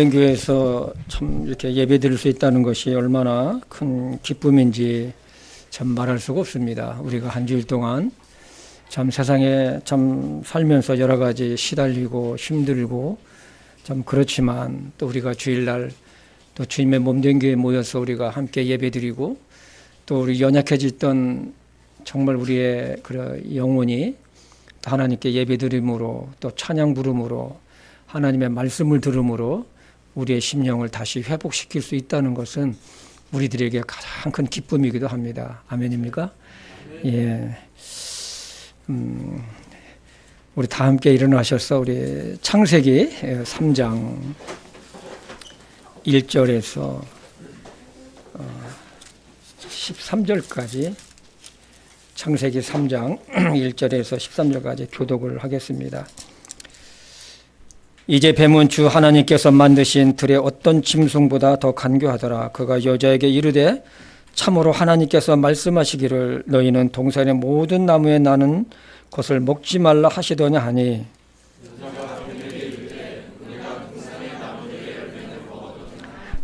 교회에서 참 이렇게 예배 드릴 수 있다는 것이 얼마나 큰 기쁨인지 참 말할 수가 없습니다. 우리가 한 주일 동안 참 세상에 참 살면서 여러 가지 시달리고 힘들고 참 그렇지만 또 우리가 주일날 또 주님의 몸된 교회에 모여서 우리가 함께 예배 드리고 또 우리 연약해졌던 정말 우리의 그 영혼이 또 하나님께 예배 드림으로 또 찬양 부름으로 하나님의 말씀을 들음으로 우리의 심령을 다시 회복시킬 수 있다는 것은 우리들에게 가장 큰 기쁨이기도 합니다. 아멘입니까? 예. 우리 다 함께 일어나셔서 우리 창세기 3장 1절에서 13절까지 창세기 3장 1절에서 13절까지 교독을 하겠습니다. 이제 뱀은 주 하나님께서 만드신 들의 어떤 짐승보다 더 간교하더라. 그가 여자에게 이르되 참으로 하나님께서 말씀하시기를 너희는 동산의 모든 나무에 나는 것을 먹지 말라 하시더냐 하니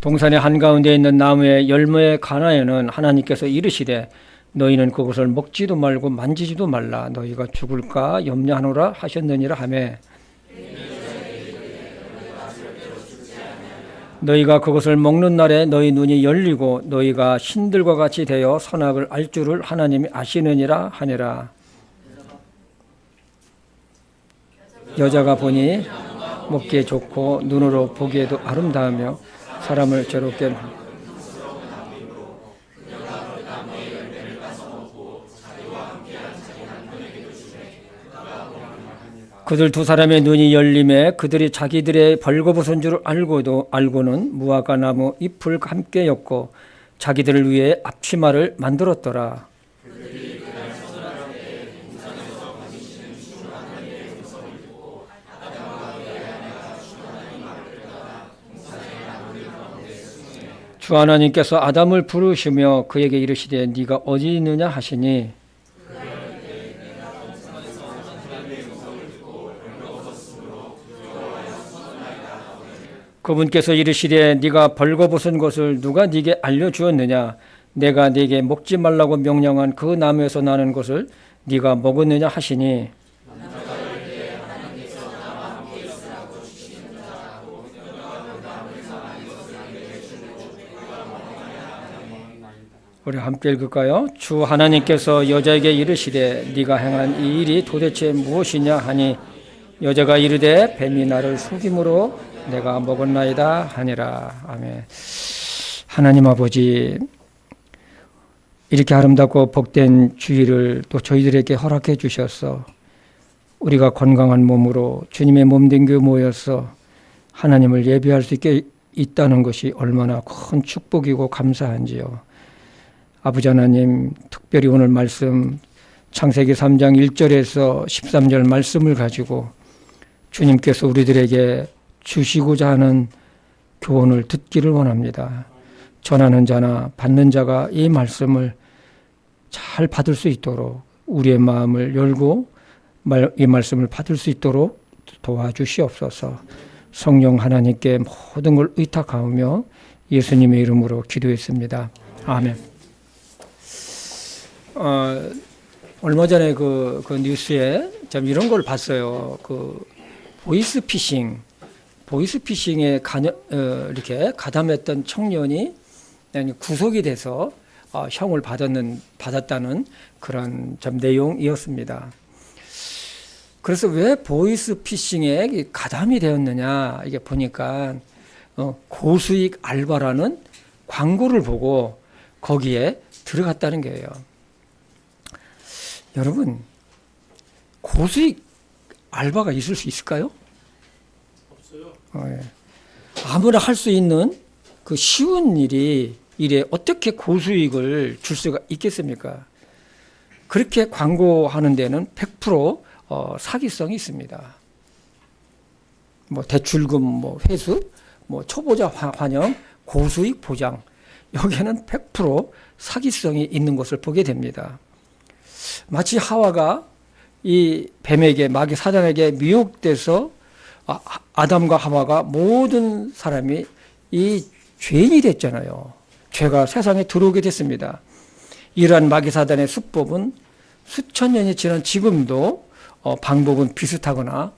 동산의 한가운데 있는 나무의 열매에 관하여는 하나님께서 이르시되 너희는 그것을 먹지도 말고 만지지도 말라 너희가 죽을까 염려하노라 하셨느니라 하매 너희가 그것을 먹는 날에 너희 눈이 열리고 너희가 신들과 같이 되어 선악을 알 줄을 하나님이 아시느니라 하니라. 여자가 보니 먹기에 좋고 눈으로 보기에도 아름다우며 사람을 괴롭게 그들 두 사람의 눈이 열림에 그들이 자기들의 벌거벗은 줄 알고는 무화과 나무 잎을 함께 엮고 자기들을 위해 앞치마를 만들었더라. 주 하나님께서 아담을 부르시며 그에게 이르시되 네가 어디 있느냐 하시니 그분께서 이르시되 네가 벌거벗은 것을 누가 네게 알려주었느냐 내가 네게 먹지 말라고 명령한 그 나무에서 나는 것을 네가 먹었느냐 하시니 우리 함께 읽을까요? 주 하나님께서 여자에게 이르시되 네가 행한 이 일이 도대체 무엇이냐 하니 여자가 이르되 뱀이 나를 속임으로 내가 먹었나이다 하니라. 아멘. 하나님 아버지 이렇게 아름답고 복된 주일을 또 저희들에게 허락해 주셔서 우리가 건강한 몸으로 주님의 몸된 교회 모여서 하나님을 예배할 수 있게 있다는 것이 얼마나 큰 축복이고 감사한지요. 아버지 하나님 특별히 오늘 말씀 창세기 3장 1절에서 13절 말씀을 가지고 주님께서 우리들에게 주시고자 하는 교훈을 듣기를 원합니다. 전하는 자나 받는 자가 이 말씀을 잘 받을 수 있도록 우리의 마음을 열고 이 말씀을 받을 수 있도록 도와주시옵소서. 성령 하나님께 모든 걸 의탁하며 예수님의 이름으로 기도했습니다. 아멘. 얼마 전에 그 뉴스에 참 이런 걸 봤어요. 보이스피싱에 이렇게 가담했던 청년이 구속이 돼서 형을 받았다는 그런 참 내용이었습니다. 그래서 왜 보이스피싱에 가담이 되었느냐 이게 보니까 고수익 알바라는 광고를 보고 거기에 들어갔다는 거예요. 여러분 고수익 알바가 있을 수 있을까요? 예. 아무나 할 수 있는 그 쉬운 일에 어떻게 고수익을 줄 수가 있겠습니까? 그렇게 광고하는 데는 100% 사기성이 있습니다. 대출금, 회수, 초보자 환영, 고수익 보장 여기에는 100% 사기성이 있는 것을 보게 됩니다. 마치 하와가 이 뱀에게 마귀 사단에게 미혹돼서 아담과 하와가 모든 사람이 이 죄인이 됐잖아요. 죄가 세상에 들어오게 됐습니다. 이러한 마귀사단의 수법은 수천 년이 지난 지금도 방법은 비슷하거나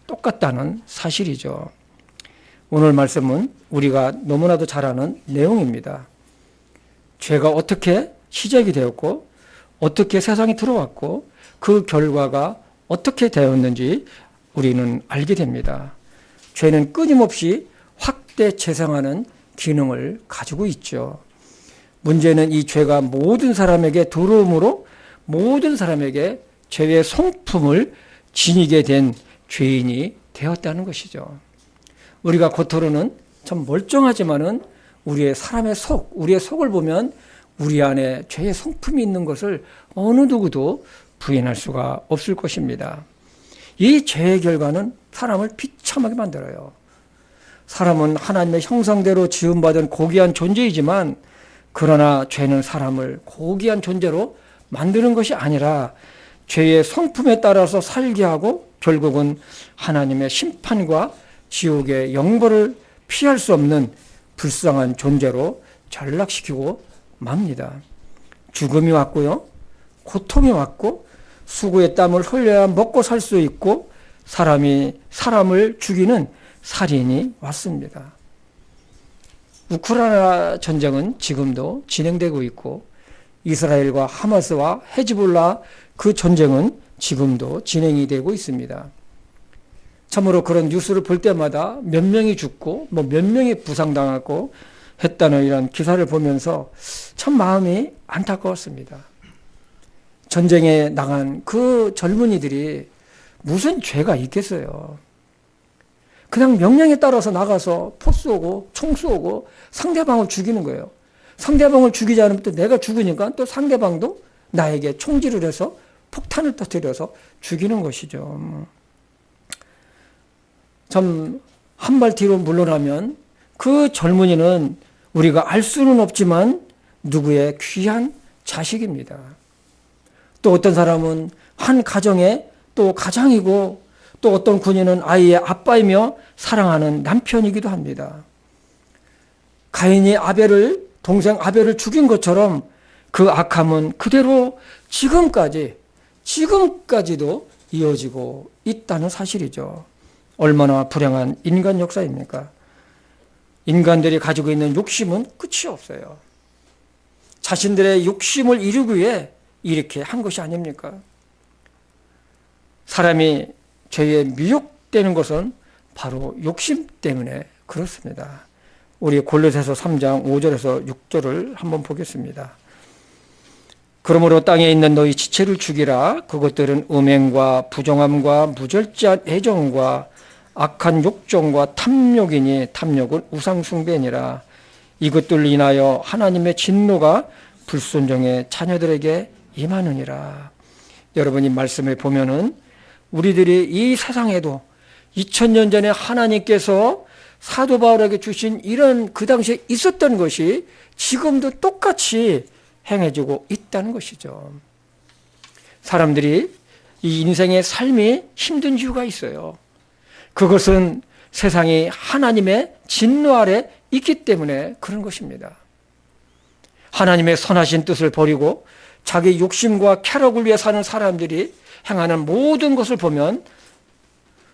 똑같다는 사실이죠. 오늘 말씀은 우리가 너무나도 잘 아는 내용입니다. 죄가 어떻게 시작이 되었고 어떻게 세상에 들어왔고 그 결과가 어떻게 되었는지 우리는 알게 됩니다. 죄는 끊임없이 확대 재생하는 기능을 가지고 있죠. 문제는 이 죄가 모든 사람에게 들어옴으로 모든 사람에게 죄의 성품을 지니게 된 죄인이 되었다는 것이죠. 우리가 겉으로는 참 멀쩡하지만은 우리의 사람의 속, 우리의 속을 보면 우리 안에 죄의 성품이 있는 것을 어느 누구도 부인할 수가 없을 것입니다. 이 죄의 결과는 사람을 비참하게 만들어요. 사람은 하나님의 형상대로 지음받은 고귀한 존재이지만 그러나 죄는 사람을 고귀한 존재로 만드는 것이 아니라 죄의 성품에 따라서 살게 하고 결국은 하나님의 심판과 지옥의 영벌을 피할 수 없는 불쌍한 존재로 전락시키고 맙니다. 죽음이 왔고요. 고통이 왔고 수고의 땀을 흘려야 먹고 살 수 있고 사람이 사람을 죽이는 살인이 왔습니다. 우크라이나 전쟁은 지금도 진행되고 있고 이스라엘과 하마스와 헤즈볼라 그 전쟁은 지금도 진행이 되고 있습니다. 참으로 그런 뉴스를 볼 때마다 몇 명이 죽고 몇 명이 부상당하고 했다는 이런 기사를 보면서 참 마음이 안타까웠습니다. 전쟁에 나간 그 젊은이들이 무슨 죄가 있겠어요. 그냥 명령에 따라서 나가서 포 쏘고 총 쏘고 상대방을 죽이는 거예요. 상대방을 죽이지 않으면 또 내가 죽으니까 또 상대방도 나에게 총질을 해서 폭탄을 터뜨려서 죽이는 것이죠. 참 한 발 뒤로 물러나면 그 젊은이는 우리가 알 수는 없지만 누구의 귀한 자식입니다. 또 어떤 사람은 한 가정의 또 가장이고 또 어떤 군인은 아이의 아빠이며 사랑하는 남편이기도 합니다. 가인이 동생 아벨을 죽인 것처럼 그 악함은 그대로 지금까지도 이어지고 있다는 사실이죠. 얼마나 불행한 인간 역사입니까? 인간들이 가지고 있는 욕심은 끝이 없어요. 자신들의 욕심을 이루기 위해 이렇게 한 것이 아닙니까? 사람이 죄에 미혹되는 것은 바로 욕심 때문에 그렇습니다. 우리 골로새서 3장 5절에서 6절을 한번 보겠습니다. 그러므로 땅에 있는 너희 지체를 죽이라. 그것들은 음행과 부정함과 무절제한 애정과 악한 욕정과 탐욕이니 탐욕은 우상숭배니라. 이것들 인하여 하나님의 진노가 불순종의 자녀들에게 임하느니라. 여러분이 말씀을 보면은 우리들이 이 세상에도 2000년 전에 하나님께서 사도 바울에게 주신 이런 그 당시에 있었던 것이 지금도 똑같이 행해지고 있다는 것이죠. 사람들이 이 인생의 삶이 힘든 이유가 있어요. 그것은 세상이 하나님의 진노 아래 있기 때문에 그런 것입니다. 하나님의 선하신 뜻을 버리고 자기 욕심과 쾌락을 위해 사는 사람들이 행하는 모든 것을 보면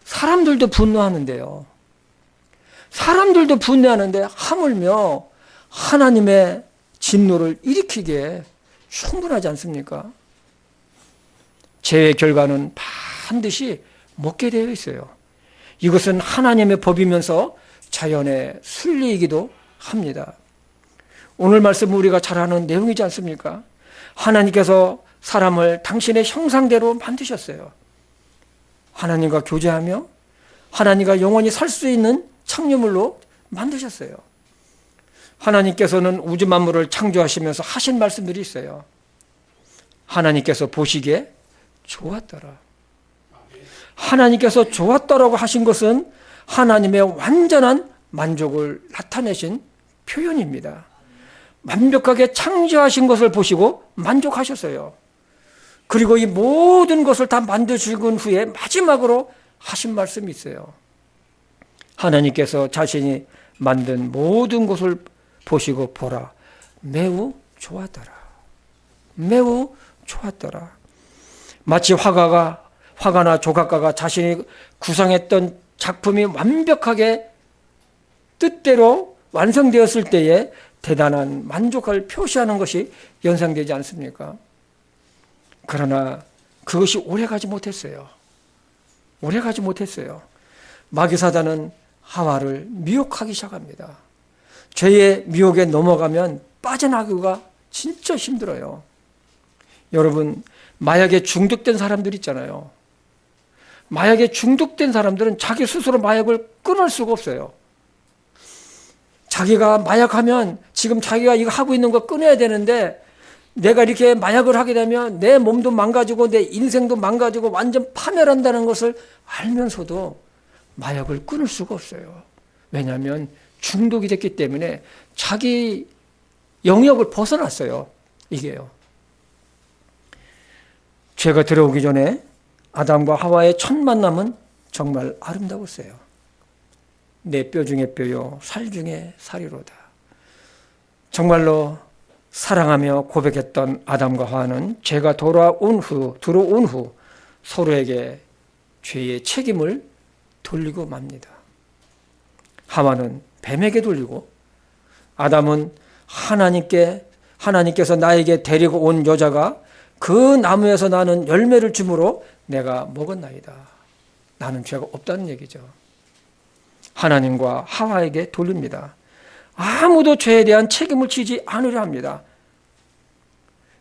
사람들도 분노하는데요. 사람들도 분노하는데 하물며 하나님의 진노를 일으키기에 충분하지 않습니까? 죄의 결과는 반드시 먹게 되어 있어요. 이것은 하나님의 법이면서 자연의 순리이기도 합니다. 오늘 말씀 우리가 잘 아는 내용이지 않습니까? 하나님께서 사람을 당신의 형상대로 만드셨어요. 하나님과 교제하며 하나님과 영원히 살 수 있는 창조물로 만드셨어요. 하나님께서는 우주 만물을 창조하시면서 하신 말씀들이 있어요. 하나님께서 보시기에 좋았더라. 하나님께서 좋았다라고 하신 것은 하나님의 완전한 만족을 나타내신 표현입니다. 완벽하게 창조하신 것을 보시고 만족하셨어요. 그리고 이 모든 것을 다 만드시고 후에 마지막으로 하신 말씀이 있어요. 하나님께서 자신이 만든 모든 것을 보시고 보라, 매우 좋았더라. 매우 좋았더라. 마치 화가나 조각가가 자신이 구상했던 작품이 완벽하게 뜻대로 완성되었을 때에 대단한 만족을 표시하는 것이 연상되지 않습니까? 그러나 그것이 오래가지 못했어요. 오래가지 못했어요. 마귀사단은 하와를 미혹하기 시작합니다. 죄의 미혹에 넘어가면 빠져나가기가 진짜 힘들어요. 여러분, 마약에 중독된 사람들 있잖아요. 마약에 중독된 사람들은 자기 스스로 마약을 끊을 수가 없어요. 자기가 마약하면 지금 자기가 이거 하고 있는 거 끊어야 되는데 내가 이렇게 마약을 하게 되면 내 몸도 망가지고 내 인생도 망가지고 완전 파멸한다는 것을 알면서도 마약을 끊을 수가 없어요. 왜냐하면 중독이 됐기 때문에 자기 영역을 벗어났어요. 이게요. 죄가 들어오기 전에 아담과 하와의 첫 만남은 정말 아름다웠어요. 내 뼈 중에 뼈요, 살 중에 살이로다. 정말로 사랑하며 고백했던 아담과 하와는 죄가 들어온 후 서로에게 죄의 책임을 돌리고 맙니다. 하와는 뱀에게 돌리고 아담은 하나님께서 나에게 데리고 온 여자가 그 나무에서 나는 열매를 주므로 내가 먹었나이다. 나는 죄가 없다는 얘기죠. 하나님과 하와에게 돌립니다. 아무도 죄에 대한 책임을 지지 않으려 합니다.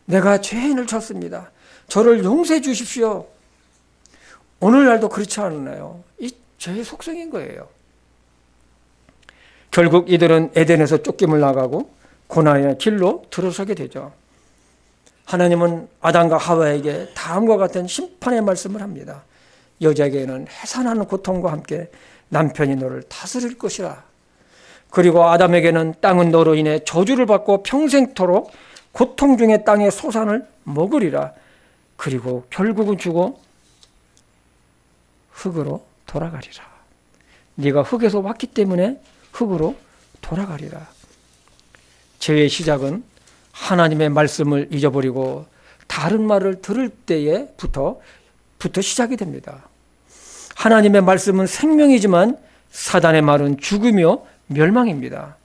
내가 죄인을 졌습니다. 저를 용서해 주십시오. 오늘날도 그렇지 않나요? 이 죄의 속성인 거예요. 결국 이들은 에덴에서 쫓김을 나가고 고난의 길로 들어서게 되죠. 하나님은 아담과 하와에게 다음과 같은 심판의 말씀을 합니다. 여자에게는 해산하는 고통과 함께 남편이 너를 다스릴 것이라. 그리고 아담에게는 땅은 너로 인해 저주를 받고 평생토록 고통 중에 땅의 소산을 먹으리라. 그리고 결국은 죽어 흙으로 돌아가리라. 네가 흙에서 왔기 때문에 흙으로 돌아가리라. 죄의 시작은 하나님의 말씀을 잊어버리고 다른 말을 들을 때에부터 시작이 됩니다. 하나님의 말씀은 생명이지만 사단의 말은 죽음이요 멸망입니다.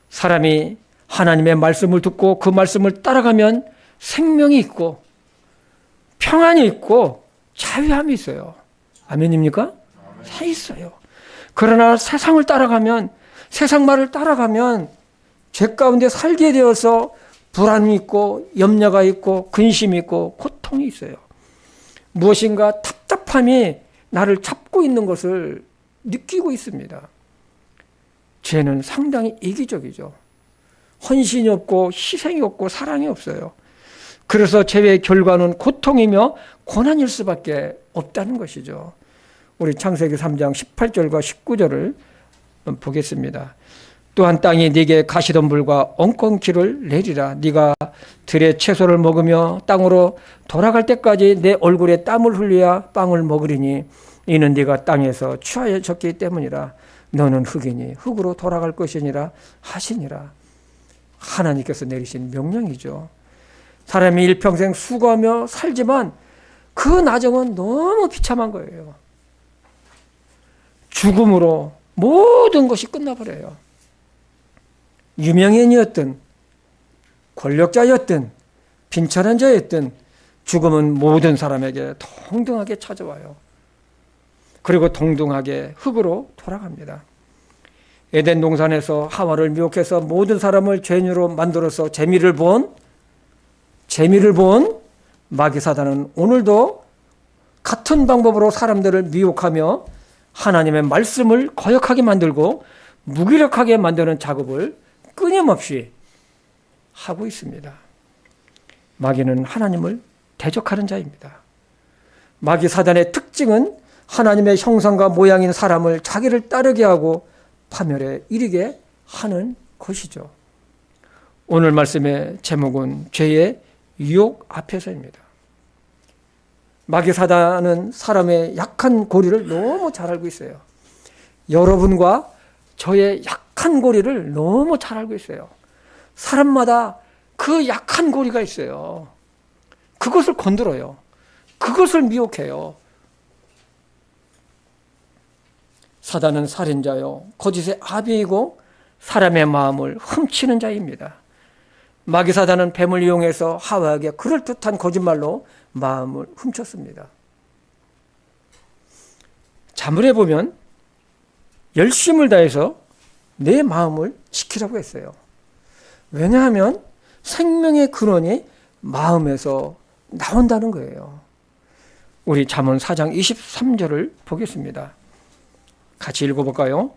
사람이 하나님의 말씀을 듣고 그 말씀을 따라가면 생명이 있고 평안이 있고 자유함이 있어요. 아멘입니까? 다 있어요. 그러나 세상 말을 따라가면 죄 가운데 살게 되어서 불안이 있고 염려가 있고 근심이 있고 고통이 있어요. 무엇인가 답답함이 나를 잡고 있는 것을 느끼고 있습니다. 죄는 상당히 이기적이죠. 헌신이 없고 희생이 없고 사랑이 없어요. 그래서 죄의 결과는 고통이며 고난일 수밖에 없다는 것이죠. 우리 창세기 3장 18절과 19절을 보겠습니다. 또한 땅이 네게 가시덤불과 엉겅퀴를 내리라. 네가 들의 채소를 먹으며 땅으로 돌아갈 때까지 내 얼굴에 땀을 흘려야 빵을 먹으리니 이는 네가 땅에서 취하였기 때문이라. 너는 흙이니 흙으로 돌아갈 것이니라 하시니라. 하나님께서 내리신 명령이죠. 사람이 일평생 수고하며 살지만 그 나중은 너무 비참한 거예요. 죽음으로 모든 것이 끝나버려요. 유명인이었든 권력자였든 빈천한 자였든 죽음은 모든 사람에게 동등하게 찾아와요. 그리고 동등하게 흙으로 돌아갑니다. 에덴 동산에서 하와를 미혹해서 모든 사람을 죄인으로 만들어서 재미를 본 마귀 사단은 오늘도 같은 방법으로 사람들을 미혹하며 하나님의 말씀을 거역하게 만들고 무기력하게 만드는 작업을 끊임없이 하고 있습니다. 마귀는 하나님을 대적하는 자입니다. 마귀 사단의 특징은 하나님의 형상과 모양인 사람을 자기를 따르게 하고 파멸에 이르게 하는 것이죠. 오늘 말씀의 제목은 죄의 유혹 앞에서입니다. 마귀 사단은 사람의 약한 고리를 너무 잘 알고 있어요. 여러분과 저의 약한 고리를 너무 잘 알고 있어요. 사람마다 그 약한 고리가 있어요. 그것을 건드려요. 그것을 미혹해요. 사단은 살인자요, 거짓의 아비이고 사람의 마음을 훔치는 자입니다. 마귀사단은 뱀을 이용해서 하와에게 그럴듯한 거짓말로 마음을 훔쳤습니다. 자문해 보면 열심을 다해서 내 마음을 지키라고 했어요. 왜냐하면 생명의 근원이 마음에서 나온다는 거예요. 우리 잠언 4장 23절을 보겠습니다. 같이 읽어볼까요?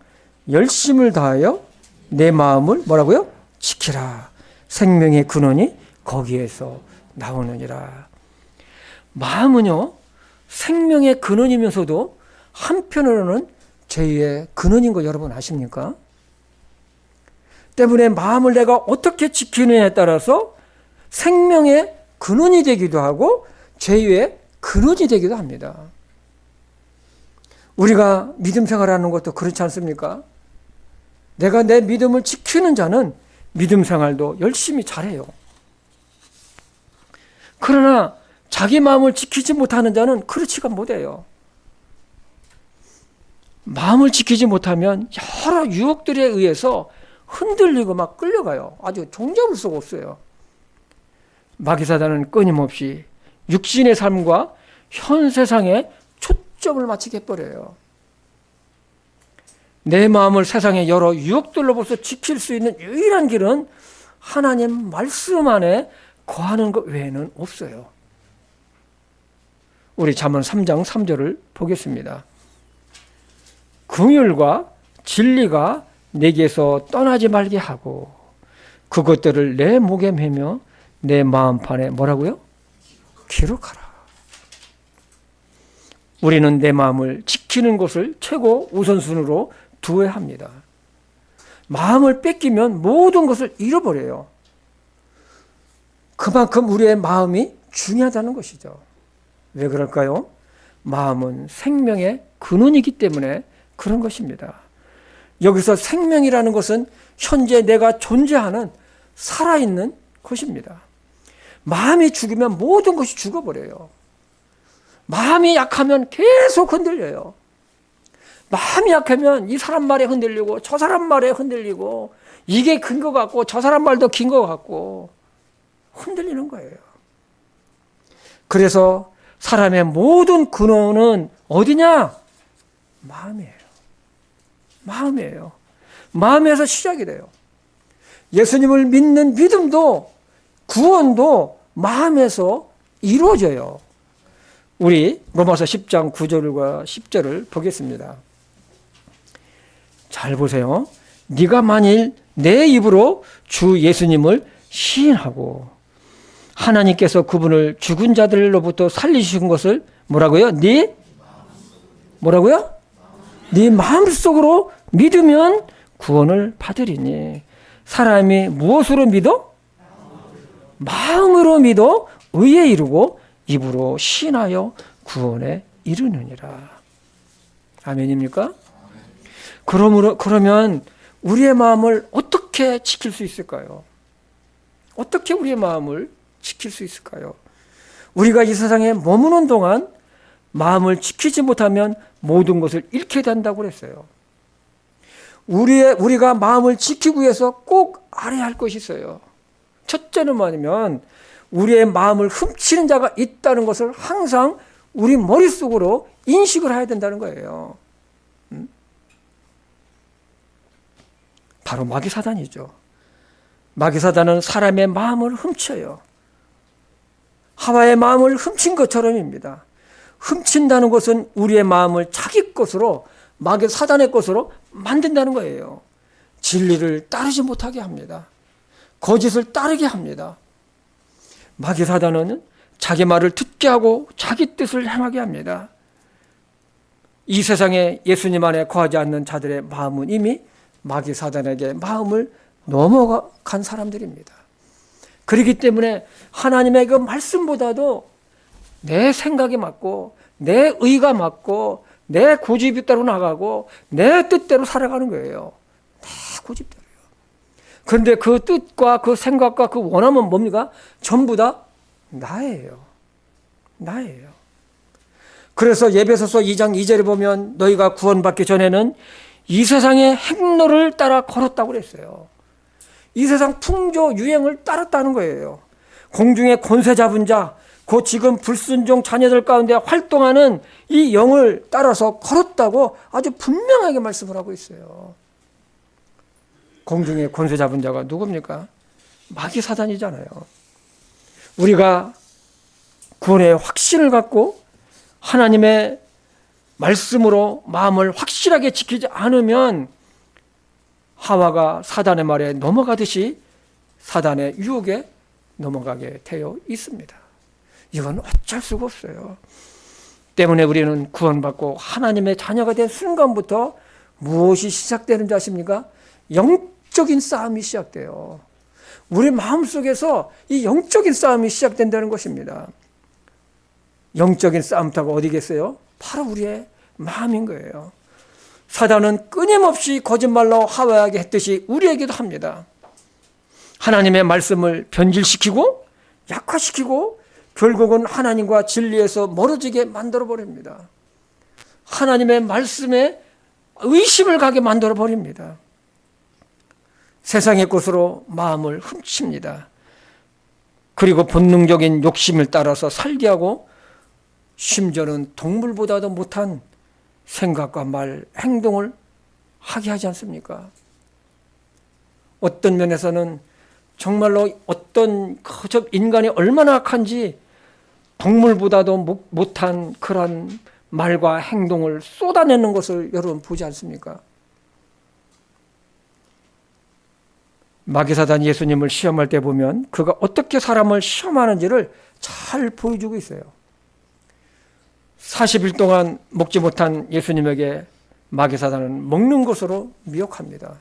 열심을 다하여 내 마음을 뭐라고요? 지키라. 생명의 근원이 거기에서 나오느니라. 마음은요, 생명의 근원이면서도 한편으로는 죄의 근원인 거 여러분 아십니까? 때문에 마음을 내가 어떻게 지키느냐에 따라서 생명의 근원이 되기도 하고 죄의 근원이 되기도 합니다. 우리가 믿음 생활하는 것도 그렇지 않습니까? 내가 내 믿음을 지키는 자는 믿음 생활도 열심히 잘해요. 그러나 자기 마음을 지키지 못하는 자는 그렇지가 못해요. 마음을 지키지 못하면 여러 유혹들에 의해서 흔들리고 막 끌려가요. 아주 종잡을 수가 없어요. 마귀사단은 끊임없이 육신의 삶과 현 세상에 초점을 맞추게 해버려요. 내 마음을 세상의 여러 유혹들로부터 지킬 수 있는 유일한 길은 하나님 말씀 안에 거하는 것 외에는 없어요. 우리 잠언 3장 3절을 보겠습니다. 긍휼과 진리가 내게서 떠나지 말게 하고 그것들을 내 목에 매며 내 마음판에 뭐라고요? 기록하라. 우리는 내 마음을 지키는 것을 최고 우선순위로 두어야 합니다. 마음을 뺏기면 모든 것을 잃어버려요. 그만큼 우리의 마음이 중요하다는 것이죠. 왜 그럴까요? 마음은 생명의 근원이기 때문에 그런 것입니다. 여기서 생명이라는 것은 현재 내가 존재하는 살아있는 것입니다. 마음이 죽으면 모든 것이 죽어버려요. 마음이 약하면 계속 흔들려요. 마음이 약하면 이 사람 말에 흔들리고 저 사람 말에 흔들리고 이게 긴 것 같고 저 사람 말도 긴 것 같고 흔들리는 거예요. 그래서 사람의 모든 근원은 어디냐? 마음이에요. 마음이에요. 마음에서 시작이 돼요. 예수님을 믿는 믿음도 구원도 마음에서 이루어져요. 우리 로마서 10장 9절과 10절을 보겠습니다. 잘 보세요. 네가 만일 내 입으로 주 예수님을 시인하고 하나님께서 그분을 죽은 자들로부터 살리신 것을 뭐라고요? 네 마음속으로 믿으면 구원을 받으리니 사람이 무엇으로 믿어? 마음으로 믿어 의에 이르고 입으로 시인하여 구원에 이르느니라. 아멘입니까? 그러면 우리의 마음을 어떻게 지킬 수 있을까요? 어떻게 우리의 마음을 지킬 수 있을까요? 우리가 이 세상에 머무는 동안 마음을 지키지 못하면 모든 것을 잃게 된다고 그랬어요. 우리가 마음을 지키기 위해서 꼭 알아야 할 것이 있어요. 첫째는 뭐냐면 우리의 마음을 훔치는 자가 있다는 것을 항상 우리 머릿속으로 인식을 해야 된다는 거예요. 바로 마귀사단이죠. 마귀사단은 사람의 마음을 훔쳐요. 하와의 마음을 훔친 것처럼입니다. 훔친다는 것은 우리의 마음을 자기 것으로 마귀사단의 것으로 만든다는 거예요. 진리를 따르지 못하게 합니다. 거짓을 따르게 합니다. 마귀사단은 자기 말을 듣게 하고 자기 뜻을 행하게 합니다. 이 세상에 예수님 안에 거하지 않는 자들의 마음은 이미 마귀사단에게 마음을 넘어간 사람들입니다. 그렇기 때문에 하나님의 그 말씀보다도 내 생각이 맞고 내 의가 맞고 내 고집대로 나가고 내 뜻대로 살아가는 거예요. 내 고집대로요. 그런데 그 뜻과 그 생각과 그 원함은 뭡니까? 전부 다 나예요. 나예요. 그래서 에베소서 2장 2절에 보면 너희가 구원받기 전에는 이 세상의 행로를 따라 걸었다고 그랬어요. 이 세상 풍조 유행을 따랐다는 거예요. 공중의 권세 잡은 자, 그 지금 불순종 자녀들 가운데 활동하는 이 영을 따라서 걸었다고 아주 분명하게 말씀을 하고 있어요. 공중의 권세 잡은 자가 누굽니까? 마귀 사단이잖아요. 우리가 구원의 확신을 갖고 하나님의 말씀으로 마음을 확실하게 지키지 않으면 하와가 사단의 말에 넘어가듯이 사단의 유혹에 넘어가게 되어 있습니다. 이건 어쩔 수가 없어요. 때문에 우리는 구원받고 하나님의 자녀가 된 순간부터 무엇이 시작되는 줄 아십니까? 영적인 싸움이 시작돼요. 우리 마음속에서 이 영적인 싸움이 시작된다는 것입니다. 영적인 싸움터가 어디겠어요? 바로 우리의 마음인 거예요. 사단은 끊임없이 거짓말로 하와에게 했듯이 우리에게도 합니다. 하나님의 말씀을 변질시키고 약화시키고 결국은 하나님과 진리에서 멀어지게 만들어버립니다. 하나님의 말씀에 의심을 가게 만들어버립니다. 세상의 것으로 마음을 훔칩니다. 그리고 본능적인 욕심을 따라서 살게 하고 심지어는 동물보다도 못한 생각과 말, 행동을 하게 하지 않습니까? 어떤 면에서는 정말로 어떤 인간이 얼마나 악한지 동물보다도 못한 그런 말과 행동을 쏟아내는 것을 여러분 보지 않습니까? 마귀사단이 예수님을 시험할 때 보면 그가 어떻게 사람을 시험하는지를 잘 보여주고 있어요. 40일 동안 먹지 못한 예수님에게 마귀사단은 먹는 것으로 미혹합니다.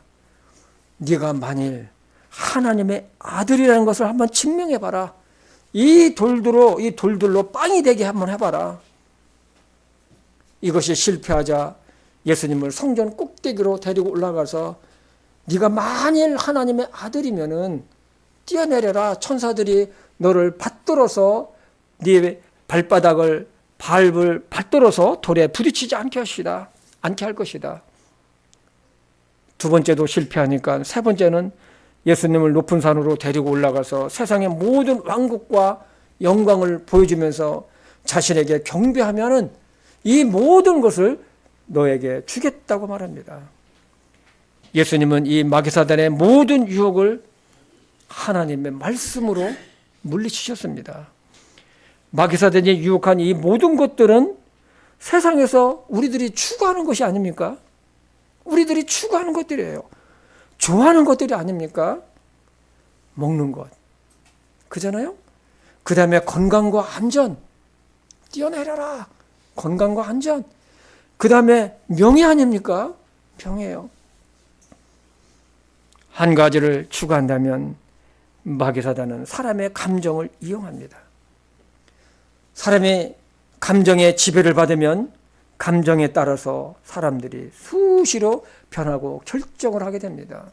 네가 만일 하나님의 아들이라는 것을 한번 증명해봐라. 이 돌들로 빵이 되게 한번 해봐라. 이것이 실패하자 예수님을 성전 꼭대기로 데리고 올라가서 네가 만일 하나님의 아들이면은 뛰어내려라. 천사들이 너를 받들어서 네 발바닥을 발을 받들어서 돌에 부딪히지 않게 할 것이다. 두 번째도 실패하니까 세 번째는 예수님을 높은 산으로 데리고 올라가서 세상의 모든 왕국과 영광을 보여주면서 자신에게 경배하면은 이 모든 것을 너에게 주겠다고 말합니다. 예수님은 이 마귀사단의 모든 유혹을 하나님의 말씀으로 물리치셨습니다. 마귀사단이 유혹한 이 모든 것들은 세상에서 우리들이 추구하는 것이 아닙니까? 우리들이 추구하는 것들이에요. 좋아하는 것들이 아닙니까? 먹는 것. 그잖아요? 그 다음에 건강과 안전. 뛰어내려라. 건강과 안전. 그 다음에 명예 아닙니까? 명예예요. 한 가지를 추구한다면 마귀사단은 사람의 감정을 이용합니다. 사람의 감정에 지배를 받으면 감정에 따라서 사람들이 수시로 변하고 결정을 하게 됩니다.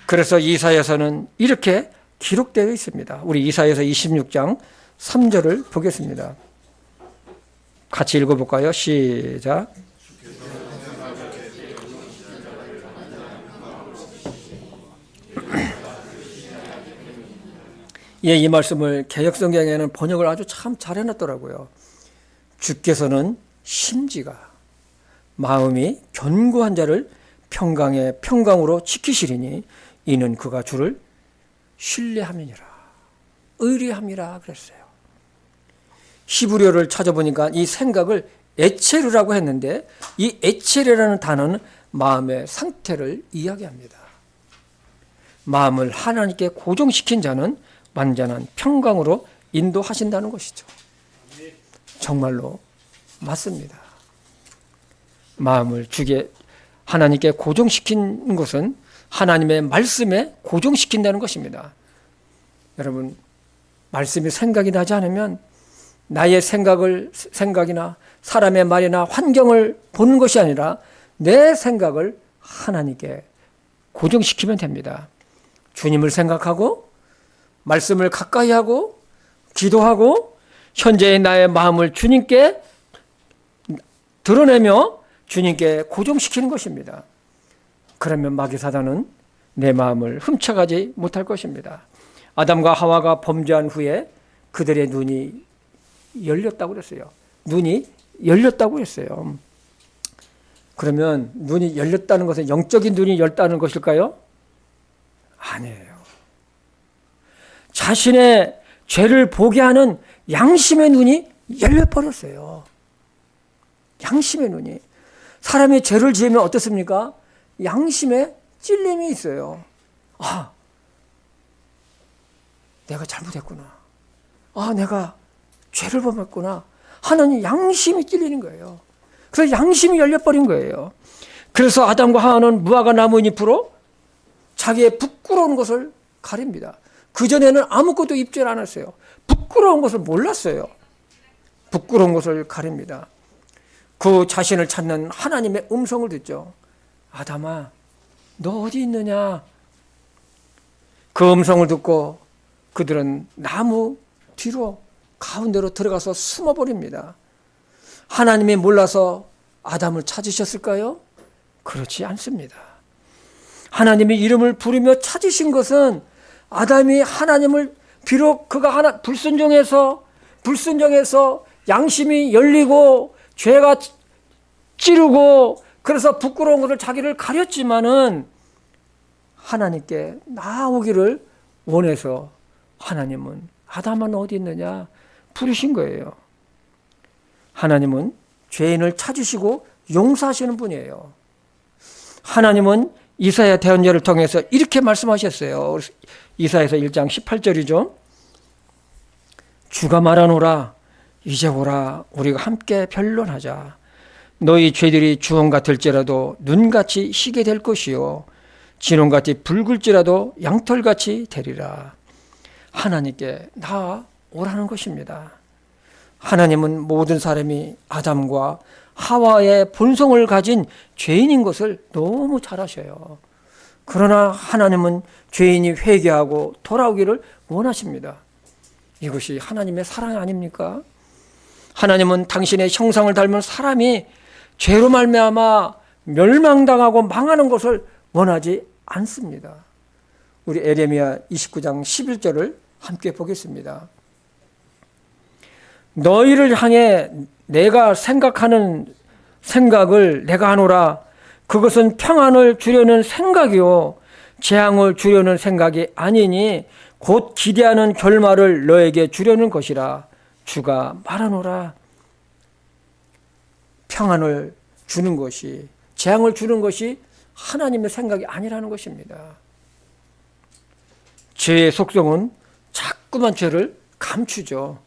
그래서 이사야서는 이렇게 기록되어 있습니다. 우리 이사야서 26장 3절을 보겠습니다. 같이 읽어볼까요? 시작. 예, 이 말씀을 개역성경에는 번역을 아주 참 잘 해놨더라고요. 주께서는 심지가 마음이 견고한 자를 평강의 평강으로 지키시리니 이는 그가 주를 신뢰함이니라. 의리함이라 그랬어요. 히브리어를 찾아보니까 이 생각을 에체르라고 했는데 이 에체르라는 단어는 마음의 상태를 이야기합니다. 마음을 하나님께 고정시킨 자는 완전한 평강으로 인도하신다는 것이죠. 정말로 맞습니다. 마음을 하나님께 고정시킨 것은 하나님의 말씀에 고정시킨다는 것입니다. 여러분, 말씀이 생각이 나지 않으면 나의 생각이나 사람의 말이나 환경을 보는 것이 아니라 내 생각을 하나님께 고정시키면 됩니다. 주님을 생각하고 말씀을 가까이 하고 기도하고 현재의 나의 마음을 주님께 드러내며 주님께 고정시키는 것입니다. 그러면 마귀 사단은 내 마음을 훔쳐가지 못할 것입니다. 아담과 하와가 범죄한 후에 그들의 눈이 열렸다고 그랬어요. 눈이 열렸다고 했어요. 그러면 눈이 열렸다는 것은 영적인 눈이 열렸다는 것일까요? 아니에요. 자신의 죄를 보게 하는 양심의 눈이 열려버렸어요. 양심의 눈이. 사람이 죄를 지으면 어떻습니까? 양심에 찔림이 있어요. 아, 내가 잘못했구나. 아, 내가 죄를 범했구나 하는 양심이 찔리는 거예요. 그래서 양심이 열려버린 거예요. 그래서 아담과 하와는 무화과 나뭇잎으로 자기의 부끄러운 것을 가립니다. 그전에는 아무것도 입질 않았어요. 부끄러운 것을 몰랐어요. 부끄러운 것을 가립니다. 그 자신을 찾는 하나님의 음성을 듣죠. 아담아, 너 어디 있느냐? 그 음성을 듣고 그들은 나무 뒤로 가운데로 들어가서 숨어버립니다. 하나님이 몰라서 아담을 찾으셨을까요? 그렇지 않습니다. 하나님이 이름을 부르며 찾으신 것은 아담이 하나님을 비록 그가 불순종해서 양심이 열리고 죄가 찌르고 그래서 부끄러운 것을 자기를 가렸지만은 하나님께 나오기를 원해서 하나님은 아담은 어디 있느냐 부르신 거예요. 하나님은 죄인을 찾으시고 용서하시는 분이에요. 하나님은 이사야 대언자를 통해서 이렇게 말씀하셨어요. 이사야서 1장 18절이죠. 주가 말하노라 이제 오라 우리가 함께 변론하자. 너희 죄들이 주홍 같을지라도 눈같이 희게 될 것이요 진홍같이 붉을지라도 양털같이 되리라. 하나님께 나오라는 것입니다. 하나님은 모든 사람이 아담과 하와의 본성을 가진 죄인인 것을 너무 잘 아셔요. 그러나 하나님은 죄인이 회개하고 돌아오기를 원하십니다. 이것이 하나님의 사랑 아닙니까? 하나님은 당신의 형상을 닮은 사람이 죄로 말미암아 멸망당하고 망하는 것을 원하지 않습니다. 우리 에레미야 29장 11절을 함께 보겠습니다. 너희를 향해 내가 생각하는 생각을 내가 하노라. 그것은 평안을 주려는 생각이요 재앙을 주려는 생각이 아니니 곧 기대하는 결말을 너에게 주려는 것이라. 주가 말하노라. 평안을 주는 것이 재앙을 주는 것이 하나님의 생각이 아니라는 것입니다. 죄의 속성은 자꾸만 죄를 감추죠.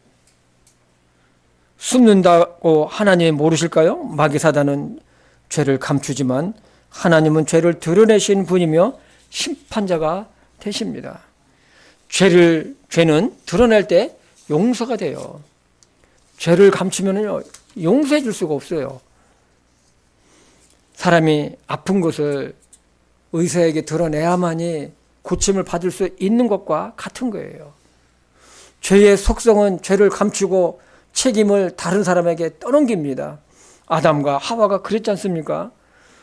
숨는다고 하나님이 모르실까요? 마귀 사단은 죄를 감추지만 하나님은 죄를 드러내신 분이며 심판자가 되십니다. 죄는 드러낼 때 용서가 돼요. 죄를 감추면 용서해 줄 수가 없어요. 사람이 아픈 것을 의사에게 드러내야만이 고침을 받을 수 있는 것과 같은 거예요. 죄의 속성은 죄를 감추고 책임을 다른 사람에게 떠넘깁니다. 아담과 하와가 그랬지 않습니까?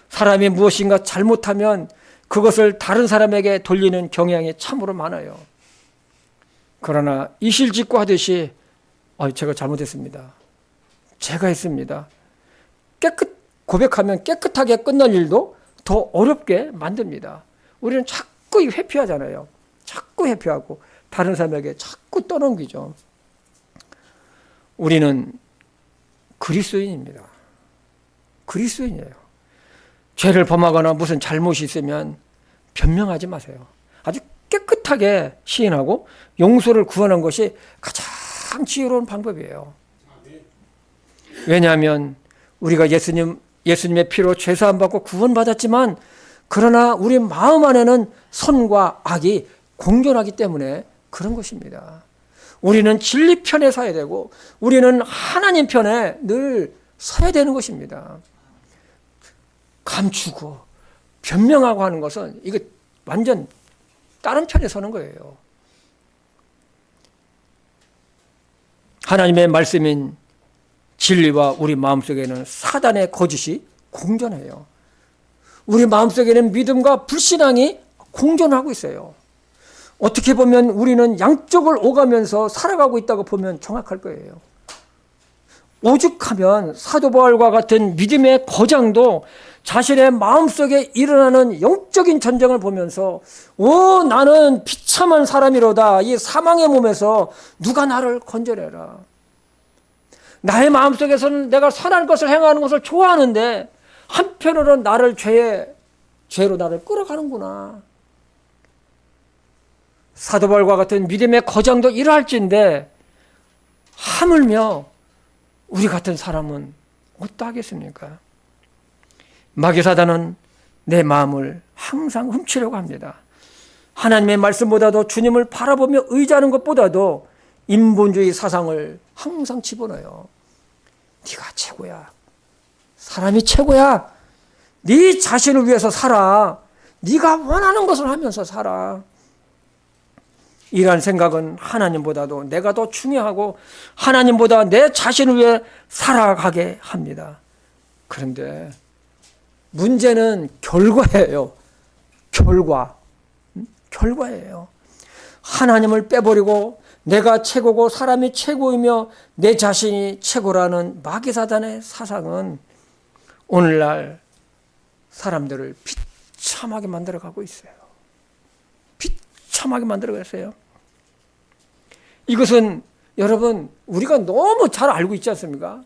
사람이 무엇인가 잘못하면 그것을 다른 사람에게 돌리는 경향이 참으로 많아요. 그러나 이실직고 하듯이 제가 잘못했습니다. 제가 했습니다. 고백하면 깨끗하게 끝날 일도 더 어렵게 만듭니다. 우리는 자꾸 회피하잖아요. 자꾸 회피하고 다른 사람에게 자꾸 떠넘기죠. 우리는 그리스도인입니다. 그리스도인이에요. 죄를 범하거나 무슨 잘못이 있으면 변명하지 마세요. 아주 깨끗하게 시인하고 용서를 구하는 것이 가장 지혜로운 방법이에요. 왜냐하면 우리가 예수님의 피로 죄사함 받고 구원받았지만 그러나 우리 마음 안에는 선과 악이 공존하기 때문에 그런 것입니다. 우리는 진리 편에 서야 되고 우리는 하나님 편에 늘 서야 되는 것입니다. 감추고 변명하고 하는 것은 이거 완전 다른 편에 서는 거예요. 하나님의 말씀인 진리와 우리 마음속에는 사단의 거짓이 공존해요. 우리 마음속에는 믿음과 불신앙이 공존하고 있어요. 어떻게 보면 우리는 양쪽을 오가면서 살아가고 있다고 보면 정확할 거예요. 오죽하면 사도 바울과 같은 믿음의 거장도 자신의 마음속에 일어나는 영적인 전쟁을 보면서 나는 비참한 사람이로다. 이 사망의 몸에서 누가 나를 건져내라. 나의 마음속에서는 내가 선한 것을 행하는 것을 좋아하는데 한편으로는 나를 죄로 나를 끌어가는구나. 사도 바울과 같은 믿음의 거장도 이러할진데 하물며 우리 같은 사람은 어떠하겠습니까? 마귀 사단은 내 마음을 항상 훔치려고 합니다. 하나님의 말씀보다도 주님을 바라보며 의지하는 것보다도 인본주의 사상을 항상 집어넣어요. 네가 최고야. 사람이 최고야. 네 자신을 위해서 살아. 네가 원하는 것을 하면서 살아. 이러한 생각은 하나님보다도 내가 더 중요하고 하나님보다 내 자신을 위해 살아가게 합니다. 그런데 문제는 결과예요. 결과예요. 하나님을 빼버리고 내가 최고고 사람이 최고이며 내 자신이 최고라는 마귀 사단의 사상은 오늘날 사람들을 비참하게 만들어가고 있어요. 비참하게 만들어가고 있어요. 이것은 여러분 우리가 너무 잘 알고 있지 않습니까?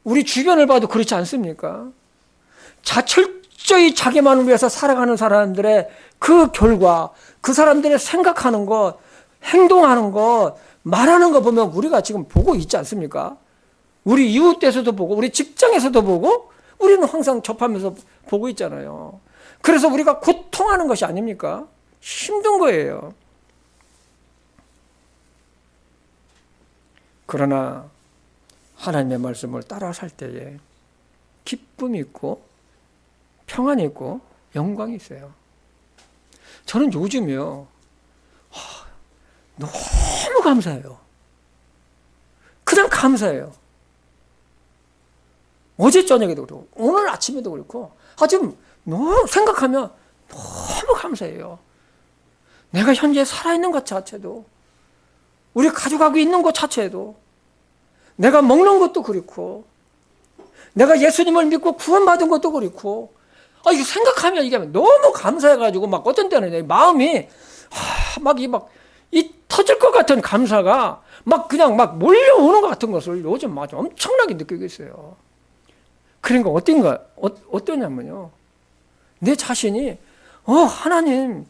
우리 주변을 봐도 그렇지 않습니까? 철저히 자기만을 위해서 살아가는 사람들의 그 결과, 그 사람들의 생각하는 것, 행동하는 것, 말하는 거 보면 우리가 지금 보고 있지 않습니까? 우리 이웃에서도 보고 우리 직장에서도 보고 우리는 항상 접하면서 보고 있잖아요. 그래서 우리가 고통하는 것이 아닙니까? 힘든 거예요. 그러나 하나님의 말씀을 따라 살 때에 기쁨이 있고 평안이 있고 영광이 있어요. 저는 요즘요 너무 감사해요. 그냥 감사해요. 어제 저녁에도 그렇고 오늘 아침에도 그렇고 지금 너무 생각하면 너무 감사해요. 내가 현재 살아있는 것 자체도, 우리 가져가고 있는 것 자체도, 내가 먹는 것도 그렇고, 내가 예수님을 믿고 구원받은 것도 그렇고, 이거 생각하면 이게 너무 감사해가지고 막 어떤 때는 내 마음이 이 터질 것 같은 감사가 그냥 몰려오는 것 같은 것을 요즘 아주 엄청나게 느끼고 있어요. 그러니까 어떠냐면요. 내 자신이 하나님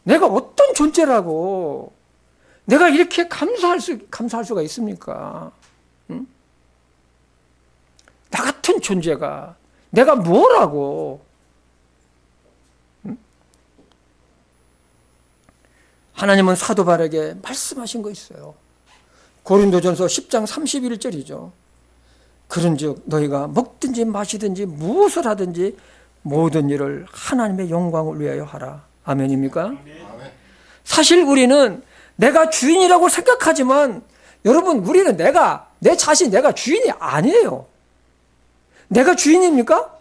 내가 어떤 존재라고 내가 이렇게 감사할 수가 있습니까? 응? 나 같은 존재가 내가 뭐라고? 응? 하나님은 사도 바울에게 말씀하신 거 있어요. 고린도전서 10장 31절이죠. 그런즉 너희가 먹든지 마시든지 무엇을 하든지 모든 일을 하나님의 영광을 위하여 하라. 아멘입니까? 아멘. 사실 우리는 내가 주인이라고 생각하지만 여러분 우리는 내 자신 내가 주인이 아니에요. 내가 주인입니까?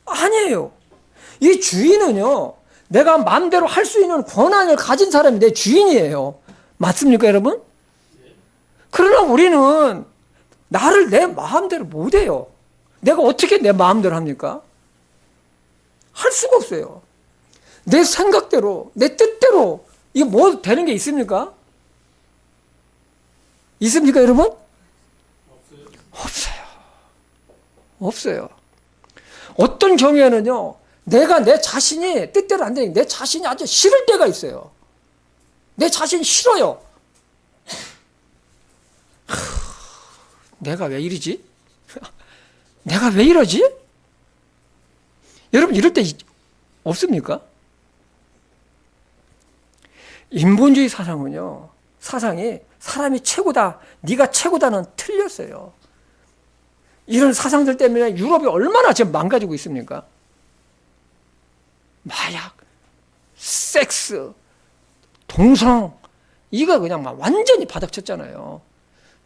아니에요. 이 주인은요 내가 마음대로 할 수 있는 권한을 가진 사람이 내 주인이에요. 맞습니까 여러분? 그러나 우리는 나를 내 마음대로 못해요. 내가 어떻게 내 마음대로 합니까? 할 수가 없어요. 내 생각대로, 내 뜻대로 이게 뭐 되는 게 있습니까? 있습니까 여러분? 없어요. 어떤 경우에는요 내가 내 자신이 뜻대로 안 되니 내 자신이 아주 싫을 때가 있어요. 내 자신이 싫어요. 내가 왜 이러지? 내가 왜 이러지? 여러분 이럴 때 없습니까? 인본주의 사상이 사람이 최고다, 네가 최고다는 틀렸어요. 이런 사상들 때문에 유럽이 얼마나 지금 망가지고 있습니까? 마약, 섹스, 동성, 이거 그냥 막 완전히 바닥쳤잖아요.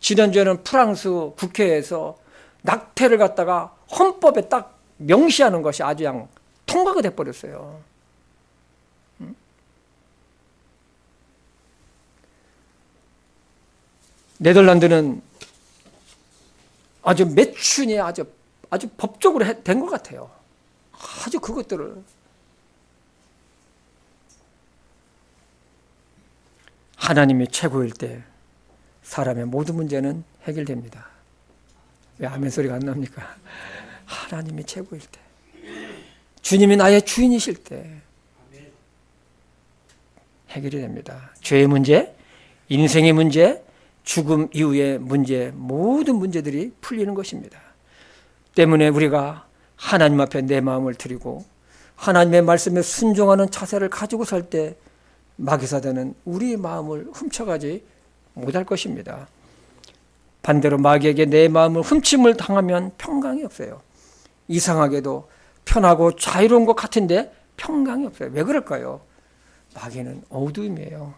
지난주에는 프랑스 국회에서 낙태를 갖다가 헌법에 딱 명시하는 것이 아주 그냥 통과가 돼버렸어요. 네덜란드는 아주 매춘이 아주 법적으로 된 것 같아요. 아주 그것들을. 하나님이 최고일 때 사람의 모든 문제는 해결됩니다. 왜 아멘 소리가 안 납니까? 하나님이 최고일 때, 주님이 나의 주인이실 때 해결이 됩니다. 죄의 문제, 인생의 문제, 죽음 이후의 문제, 모든 문제들이 풀리는 것입니다. 때문에 우리가 하나님 앞에 내 마음을 드리고 하나님의 말씀에 순종하는 자세를 가지고 살 때 마귀사단은 우리의 마음을 훔쳐가지 못할 것입니다. 반대로 마귀에게 내 마음을 훔침을 당하면 평강이 없어요. 이상하게도 편하고 자유로운 것 같은데 평강이 없어요. 왜 그럴까요? 마귀는 어두움이에요.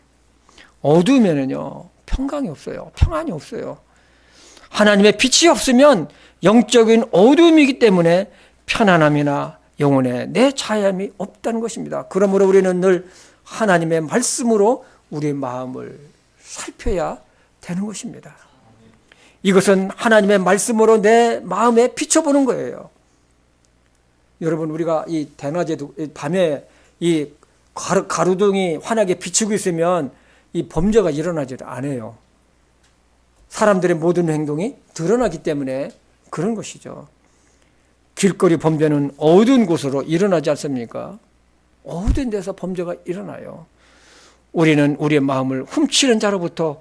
어두우면은요, 평강이 없어요. 평안이 없어요. 하나님의 빛이 없으면 영적인 어두움이기 때문에 편안함이나 영혼에 내 자유함이 없다는 것입니다. 그러므로 우리는 늘 하나님의 말씀으로 우리의 마음을 살펴야 되는 것입니다. 이것은 하나님의 말씀으로 내 마음에 비춰보는 거예요. 여러분, 우리가 이 대낮에도 밤에 이 가로등이 환하게 비추고 있으면 이 범죄가 일어나지 않아요. 사람들의 모든 행동이 드러나기 때문에 그런 것이죠. 길거리 범죄는 어두운 곳으로 일어나지 않습니까? 어두운 데서 범죄가 일어나요. 우리는 우리의 마음을 훔치는 자로부터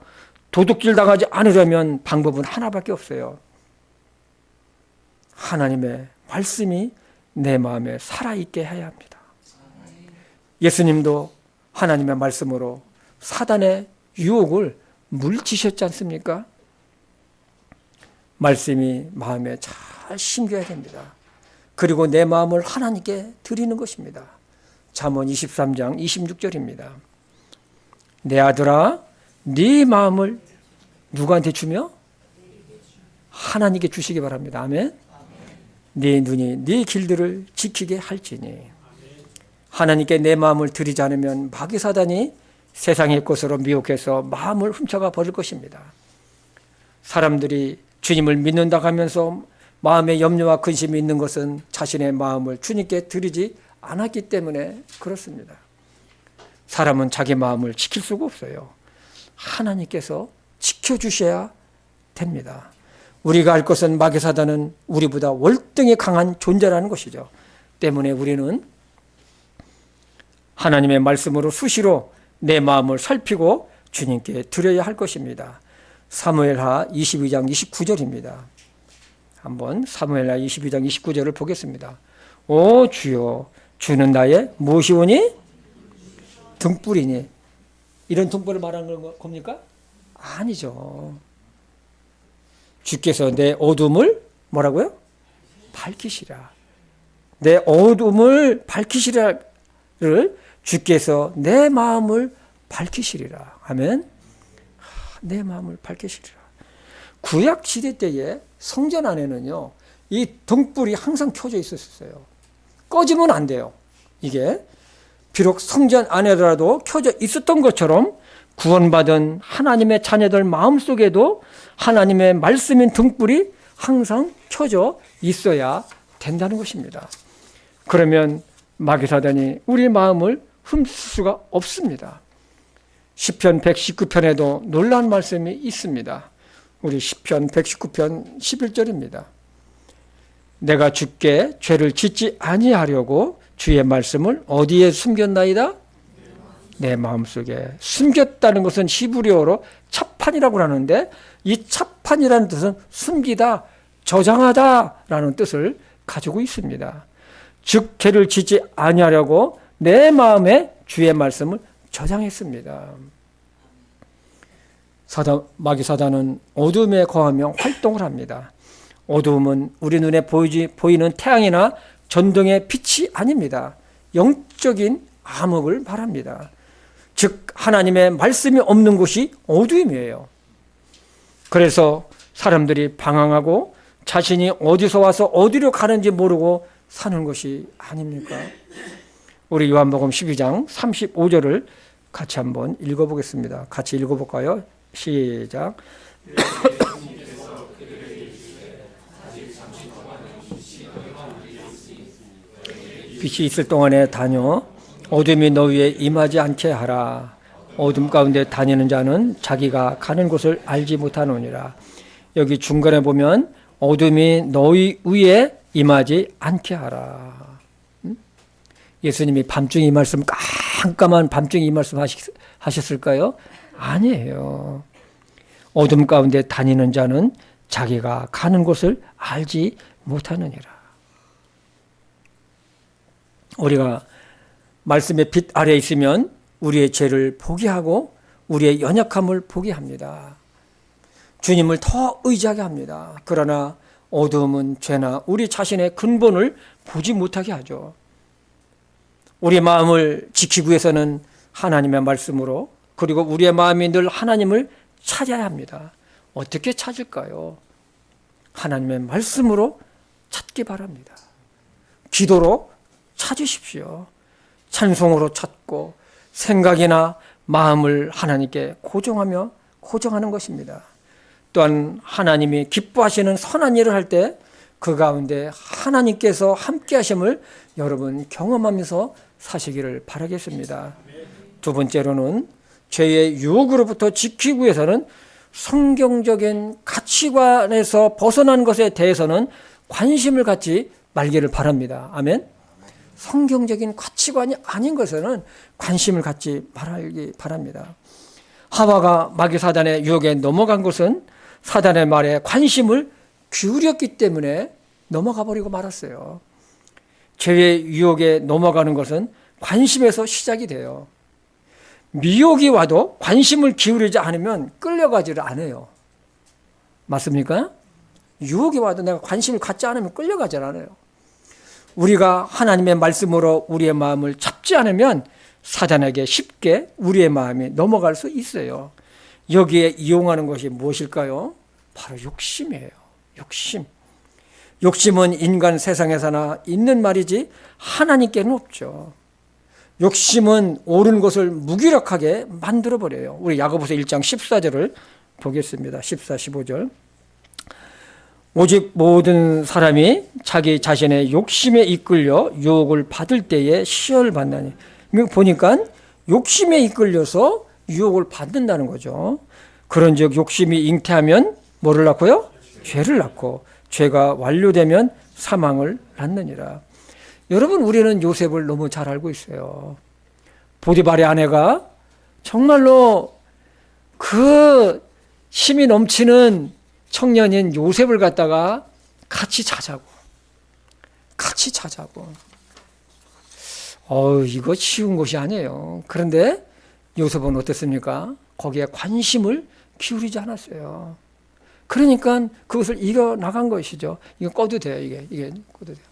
도둑질 당하지 않으려면 방법은 하나밖에 없어요. 하나님의 말씀이 내 마음에 살아있게 해야 합니다. 예수님도 하나님의 말씀으로 사단의 유혹을 물리치셨지 않습니까? 말씀이 마음에 잘 심겨야 됩니다. 그리고 내 마음을 하나님께 드리는 것입니다. 잠언 23장 26절입니다. 내 아들아, 네 마음을 누구한테 주며? 하나님께 주시기 바랍니다. 아멘. 네 눈이 네 길들을 지키게 할지니. 하나님께 내 마음을 드리지 않으면 마귀 사단이 세상의 것으로 미혹해서 마음을 훔쳐가 버릴 것입니다. 사람들이 주님을 믿는다고 하면서 마음에 염려와 근심이 있는 것은 자신의 마음을 주님께 드리지 않았기 때문에 그렇습니다. 사람은 자기 마음을 지킬 수가 없어요. 하나님께서 지켜주셔야 됩니다. 우리가 알 것은 마귀 사단은 우리보다 월등히 강한 존재라는 것이죠. 때문에 우리는 하나님의 말씀으로 수시로 내 마음을 살피고 주님께 드려야 할 것입니다. 사무엘하 22장 29절입니다. 한번 사무엘하 22장 29절을 보겠습니다. 오 주여, 주는 나의 무엇이오니? 등불이니. 이런 등불을 말하는 겁니까? 아니죠. 주께서 내 어둠을 뭐라고요? 밝히시라. 내 어둠을 밝히시라를 주께서 내 마음을 밝히시리라. 아멘. 내 마음을 밝히시리라. 구약 시대 때에 성전 안에는요, 이 등불이 항상 켜져 있었어요. 꺼지면 안 돼요. 이게 비록 성전 안에라도 켜져 있었던 것처럼 구원받은 하나님의 자녀들 마음속에도 하나님의 말씀인 등불이 항상 켜져 있어야 된다는 것입니다. 그러면 마귀 사단이 우리 마음을 훔칠 수가 없습니다. 시편 119편에도 놀라운 말씀이 있습니다. 우리 시편 119편 11절입니다. 내가 주께 죄를 짓지 아니하려고 주의 말씀을 어디에 숨겼나이다? 내 마음속에. 숨겼다는 것은 히브리어로 차판이라고 하는데, 이 차판이라는 뜻은 숨기다, 저장하다라는 뜻을 가지고 있습니다. 즉 죄를 짓지 아니하려고 내 마음에 주의 말씀을 저장했습니다. 마귀 사단은 어둠에 거하며 활동을 합니다. 어두움은 우리 눈에 보이는 태양이나 전등의 빛이 아닙니다. 영적인 암흑을 말합니다. 즉 하나님의 말씀이 없는 곳이 어두움이에요. 그래서 사람들이 방황하고 자신이 어디서 와서 어디로 가는지 모르고 사는 것이 아닙니까? 우리 요한복음 12장 35절을 같이 한번 읽어보겠습니다. 같이 읽어볼까요? 시작. 빛이 있을 동안에 다녀 어둠이 너 위에 임하지 않게 하라. 어둠 가운데 다니는 자는 자기가 가는 곳을 알지 못하느니라. 여기 중간에 보면 어둠이 너희 위에 임하지 않게 하라. 예수님이 밤중에 이 말씀, 깜깜한 밤중에 이 말씀 하셨을까요? 아니에요. 어둠 가운데 다니는 자는 자기가 가는 곳을 알지 못하느니라. 우리가 말씀의 빛 아래에 있으면 우리의 죄를 포기하고 우리의 연약함을 포기합니다. 주님을 더 의지하게 합니다. 그러나 어두움은 죄나 우리 자신의 근본을 보지 못하게 하죠. 우리의 마음을 지키기 위해서는 하나님의 말씀으로, 그리고 우리의 마음이 늘 하나님을 찾아야 합니다. 어떻게 찾을까요? 하나님의 말씀으로 찾기 바랍니다. 기도로 찾으십시오. 찬송으로 찾고 생각이나 마음을 하나님께 고정하는 것입니다. 또한 하나님이 기뻐하시는 선한 일을 할 때 그 가운데 하나님께서 함께 하심을 여러분 경험하면서 사시기를 바라겠습니다. 두 번째로는 죄의 유혹으로부터 지키기 위해서는 성경적인 가치관에서 벗어난 것에 대해서는 관심을 갖지 말기를 바랍니다. 아멘. 성경적인 가치관이 아닌 것에는 관심을 갖지 말기 바랍니다. 하와가 마귀 사단의 유혹에 넘어간 것은 사단의 말에 관심을 기울였기 때문에 넘어가 버리고 말았어요. 죄의 유혹에 넘어가는 것은 관심에서 시작이 돼요. 미혹이 와도 관심을 기울이지 않으면 끌려가지를 않아요. 맞습니까? 유혹이 와도 내가 관심을 갖지 않으면 끌려가지 않아요. 우리가 하나님의 말씀으로 우리의 마음을 잡지 않으면 사단에게 쉽게 우리의 마음이 넘어갈 수 있어요. 여기에 이용하는 것이 무엇일까요? 바로 욕심이에요. 욕심은 인간 세상에서나 있는 말이지 하나님께는 없죠. 욕심은 옳은 것을 무기력하게 만들어버려요. 우리 야고보서 1장 14절을 보겠습니다. 14, 15절. 오직 모든 사람이 자기 자신의 욕심에 이끌려 유혹을 받을 때에 시험을 받나니. 보니까 욕심에 이끌려서 유혹을 받는다는 거죠. 그런즉 욕심이 잉태하면 뭐를 낳고요? 죄를 낳고 죄가 완료되면 사망을 낳느니라. 여러분, 우리는 요셉을 너무 잘 알고 있어요. 보디발의 아내가 정말로 그 힘이 넘치는 청년인 요셉을 갖다가 같이 자자고. 이거 쉬운 것이 아니에요. 그런데 요셉은 어떻습니까? 거기에 관심을 기울이지 않았어요. 그러니까 그것을 이겨나간 것이죠. 이거 꺼도 돼요. 이게 꺼도 돼요.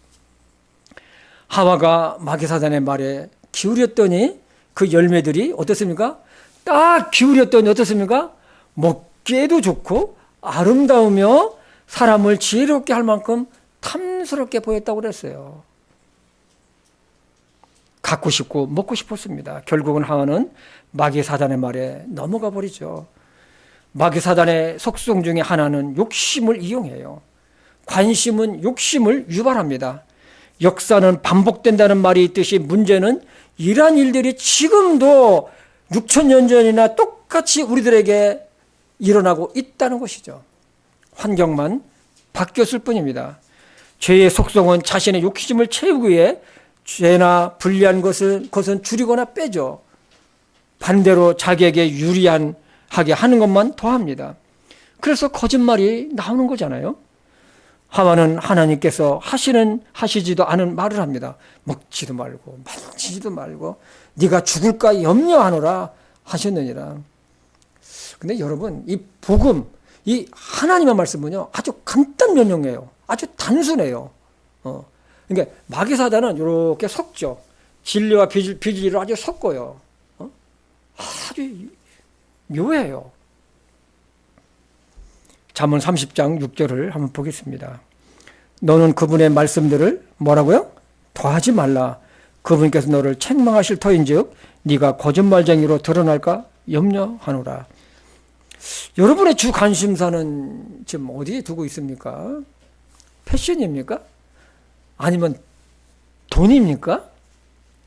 하와가 마귀사단의 말에 기울였더니 그 열매들이 어떻습니까? 딱 기울였더니 어떻습니까? 먹기에도 좋고 아름다우며 사람을 지혜롭게 할 만큼 탐스럽게 보였다고 그랬어요. 갖고 싶고 먹고 싶었습니다. 결국은 하와는 마귀사단의 말에 넘어가 버리죠. 마귀사단의 속성 중에 하나는 욕심을 이용해요. 관심은 욕심을 유발합니다. 역사는 반복된다는 말이 있듯이 문제는 이러한 일들이 지금도 6,000년 전이나 똑같이 우리들에게 일어나고 있다는 것이죠. 환경만 바뀌었을 뿐입니다. 죄의 속성은 자신의 욕심을 채우기 위해 죄나 불리한 것은 줄이거나 빼죠. 반대로 자기에게 유리하게 하는 것만 더합니다. 그래서 거짓말이 나오는 거잖아요. 하와는 하나님께서 하시지도 않은 말을 합니다. 먹지도 말고 만지지도 말고 네가 죽을까 염려하노라 하셨느니라. 근데 여러분, 이 복음, 이 하나님의 말씀은요, 아주 간단 명령이에요. 아주 단순해요. 그러니까 마귀 사단은 이렇게 섞죠. 진리와 비진리를 아주 섞어요. 아주 묘해요. 잠언 30장 6절을 한번 보겠습니다. 너는 그분의 말씀들을 뭐라고요? 더하지 말라. 그분께서 너를 책망하실 터인즉 네가 거짓말쟁이로 드러날까 염려하노라. 여러분의 주 관심사는 지금 어디에 두고 있습니까? 패션입니까? 아니면 돈입니까?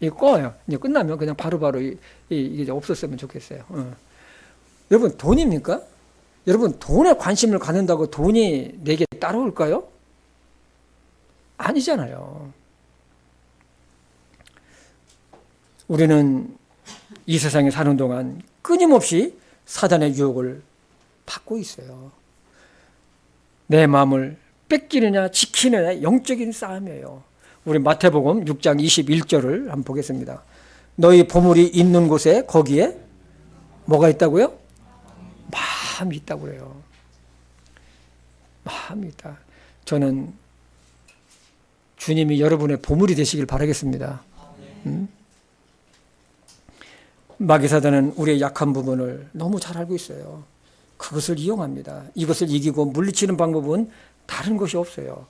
이거 꺼요. 이제 끝나면 그냥 바로바로 이게 없었으면 좋겠어요. 여러분, 돈입니까? 여러분, 돈에 관심을 갖는다고 돈이 내게 따라올까요? 아니잖아요. 우리는 이 세상에 사는 동안 끊임없이 사단의 유혹을 받고 있어요. 내 마음을 뺏기느냐 지키느냐 영적인 싸움이에요. 우리 마태복음 6장 21절을 한번 보겠습니다. 너희 보물이 있는 곳에 거기에 뭐가 있다고요? 마음이 있다고 그래요. 마음이 있다. 저는 주님이 여러분의 보물이 되시길 바라겠습니다. 마귀 사단은 우리의 약한 부분을 너무 잘 알고 있어요. 그것을 이용합니다. 이것을 이기고 물리치는 방법은 다른 것이 없어요.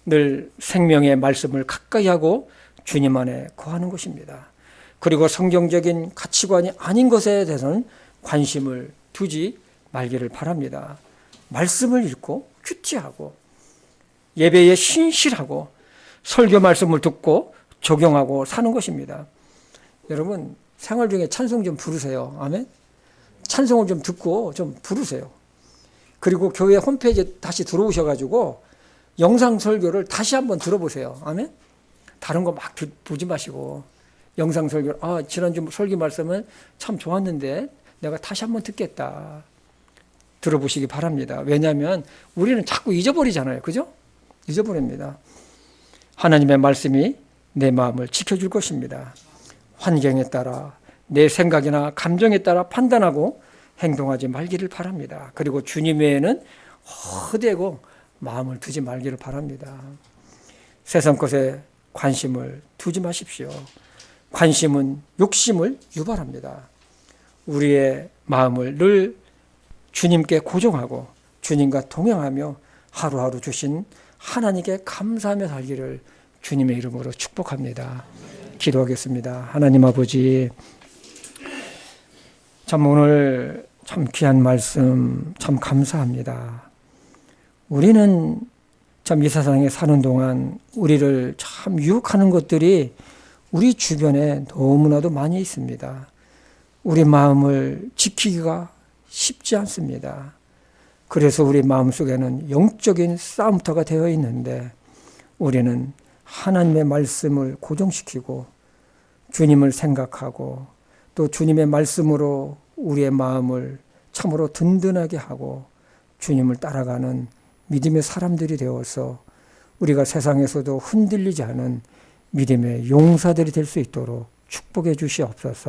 늘 생명의 말씀을 가까이 하고 주님 안에 거하는 것입니다. 그리고 성경적인 가치관이 아닌 것에 대해서는 관심을 두지 말기를 바랍니다. 말씀을 읽고 큐티하고 예배에 신실하고 설교 말씀을 듣고 적용하고 사는 것입니다. 여러분, 생활 중에 찬송 좀 부르세요. 아멘. 찬송을 좀 듣고 좀 부르세요. 그리고 교회 홈페이지에 다시 들어오셔가지고 영상 설교를 다시 한번 들어보세요. 아멘. 다른 거 막 보지 마시고 영상 설교, 지난주 설교 말씀은 참 좋았는데 내가 다시 한번 듣겠다. 들어보시기 바랍니다. 왜냐하면 우리는 자꾸 잊어버리잖아요. 그죠? 잊어버립니다. 하나님의 말씀이 내 마음을 지켜줄 것입니다. 환경에 따라 내 생각이나 감정에 따라 판단하고 행동하지 말기를 바랍니다. 그리고 주님 외에는 헛되고 마음을 두지 말기를 바랍니다. 세상 것에 관심을 두지 마십시오. 관심은 욕심을 유발합니다. 우리의 마음을 늘 주님께 고정하고 주님과 동행하며 하루하루 주신 하나님께 감사하며 살기를 주님의 이름으로 축복합니다. 기도하겠습니다. 하나님 아버지, 참 오늘 참 귀한 말씀 참 감사합니다. 우리는 참 이 세상에 사는 동안 우리를 참 유혹하는 것들이 우리 주변에 너무나도 많이 있습니다. 우리 마음을 지키기가 쉽지 않습니다. 그래서 우리 마음속에는 영적인 싸움터가 되어 있는데 우리는 하나님의 말씀을 고정시키고 주님을 생각하고 또 주님의 말씀으로 우리의 마음을 참으로 든든하게 하고 주님을 따라가는 믿음의 사람들이 되어서 우리가 세상에서도 흔들리지 않은 믿음의 용사들이 될 수 있도록 축복해 주시옵소서.